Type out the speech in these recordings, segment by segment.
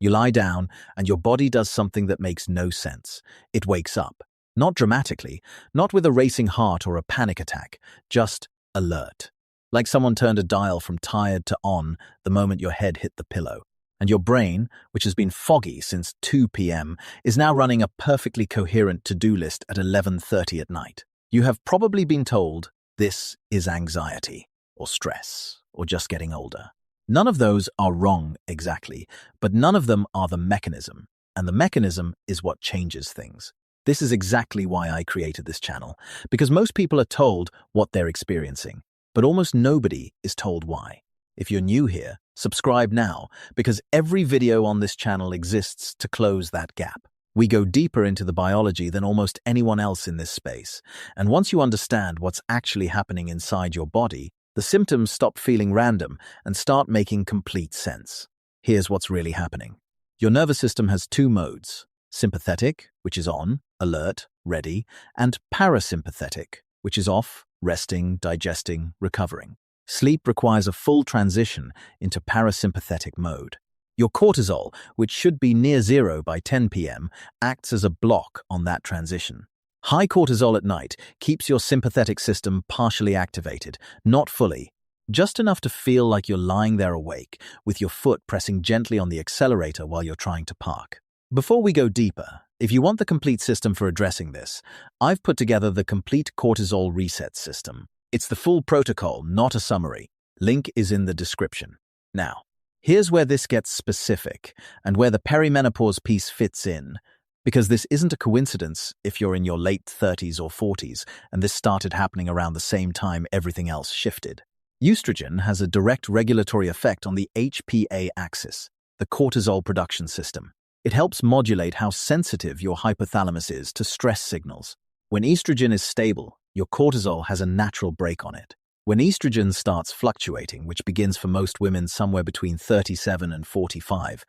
You lie down, and your body does something that makes no sense. It wakes up. Not dramatically, not with a racing heart or a panic attack, just alert. Like someone turned a dial from tired to on the moment your head hit the pillow. And your brain, which has been foggy since 2 p.m., is now running a perfectly coherent to-do list at 11:30 at night. You have probably been told this is anxiety, or stress, or just getting older. None of those are wrong exactly, but none of them are the mechanism, and the mechanism is what changes things. This is exactly why I created this channel, because most people are told what they're experiencing, but almost nobody is told why. If you're new here, subscribe now, because every video on this channel exists to close that gap. We go deeper into the biology than almost anyone else in this space, and once you understand what's actually happening inside your body, the symptoms stop feeling random and start making complete sense. Here's what's really happening. Your nervous system has two modes: sympathetic, which is on, alert, ready, and parasympathetic, which is off, resting, digesting, recovering. Sleep requires a full transition into parasympathetic mode. Your cortisol, which should be near zero by 10 p.m., acts as a block on that transition. High cortisol at night keeps your sympathetic system partially activated, not fully, just enough to feel like you're lying there awake, with your foot pressing gently on the accelerator while you're trying to park. Before we go deeper, if you want the complete system for addressing this, I've put together the Complete Cortisol Reset System. It's the full protocol, not a summary. Link is in the description. Now, here's where this gets specific and where the perimenopause piece fits in, because this isn't a coincidence if you're in your late 30s or 40s and this started happening around the same time everything else shifted. Estrogen has a direct regulatory effect on the HPA axis, the cortisol production system. It helps modulate how sensitive your hypothalamus is to stress signals. When estrogen is stable, your cortisol has a natural brake on it. When estrogen starts fluctuating, which begins for most women somewhere between 37 and 45,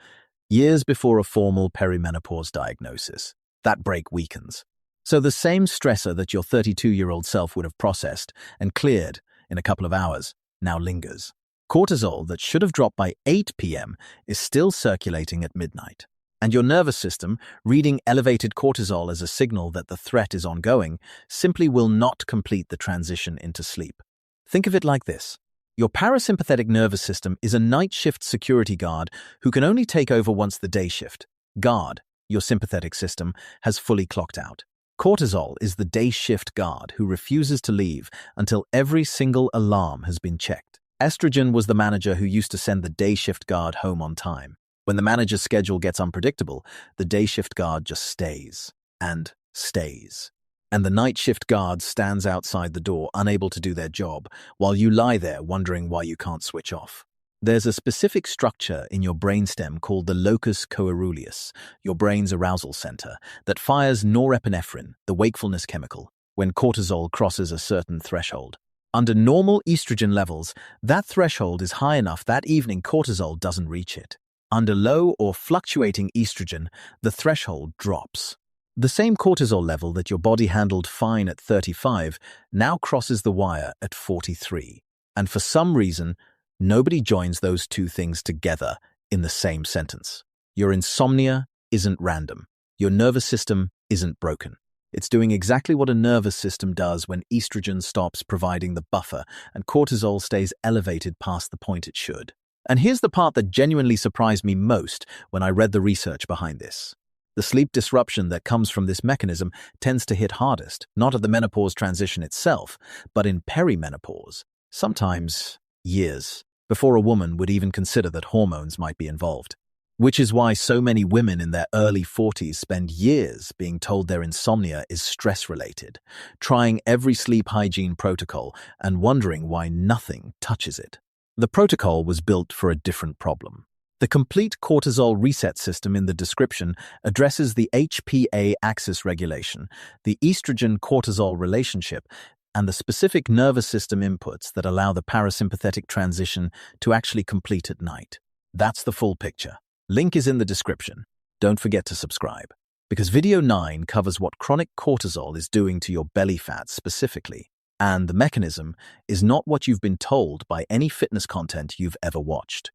years before a formal perimenopause diagnosis, that brake weakens. So the same stressor that your 32-year-old self would have processed and cleared in a couple of hours now lingers. Cortisol that should have dropped by 8 p.m. is still circulating at midnight. And your nervous system, reading elevated cortisol as a signal that the threat is ongoing, simply will not complete the transition into sleep. Think of it like this. Your parasympathetic nervous system is a night shift security guard who can only take over once the day shift guard, your sympathetic system, has fully clocked out. Cortisol is the day shift guard who refuses to leave until every single alarm has been checked. Estrogen was the manager who used to send the day shift guard home on time. When the manager's schedule gets unpredictable, the day shift guard just stays and stays. And the night shift guard stands outside the door, unable to do their job, while you lie there wondering why you can't switch off. There's a specific structure in your brainstem called the locus coeruleus, your brain's arousal center, that fires norepinephrine, the wakefulness chemical, when cortisol crosses a certain threshold. Under normal estrogen levels, that threshold is high enough that evening cortisol doesn't reach it. Under low or fluctuating estrogen, the threshold drops. The same cortisol level that your body handled fine at 35 now crosses the wire at 43. And for some reason, nobody joins those two things together in the same sentence. Your insomnia isn't random. Your nervous system isn't broken. It's doing exactly what a nervous system does when estrogen stops providing the buffer and cortisol stays elevated past the point it should. And here's the part that genuinely surprised me most when I read the research behind this. The sleep disruption that comes from this mechanism tends to hit hardest, not at the menopause transition itself, but in perimenopause, sometimes years before a woman would even consider that hormones might be involved. Which is why so many women in their early 40s spend years being told their insomnia is stress-related, trying every sleep hygiene protocol and wondering why nothing touches it. The protocol was built for a different problem. The Complete Cortisol Reset System in the description addresses the HPA axis regulation, the oestrogen-cortisol relationship, and the specific nervous system inputs that allow the parasympathetic transition to actually complete at night. That's the full picture. Link is in the description. Don't forget to subscribe, because video 9 covers what chronic cortisol is doing to your belly fat specifically. And the mechanism is not what you've been told by any fitness content you've ever watched.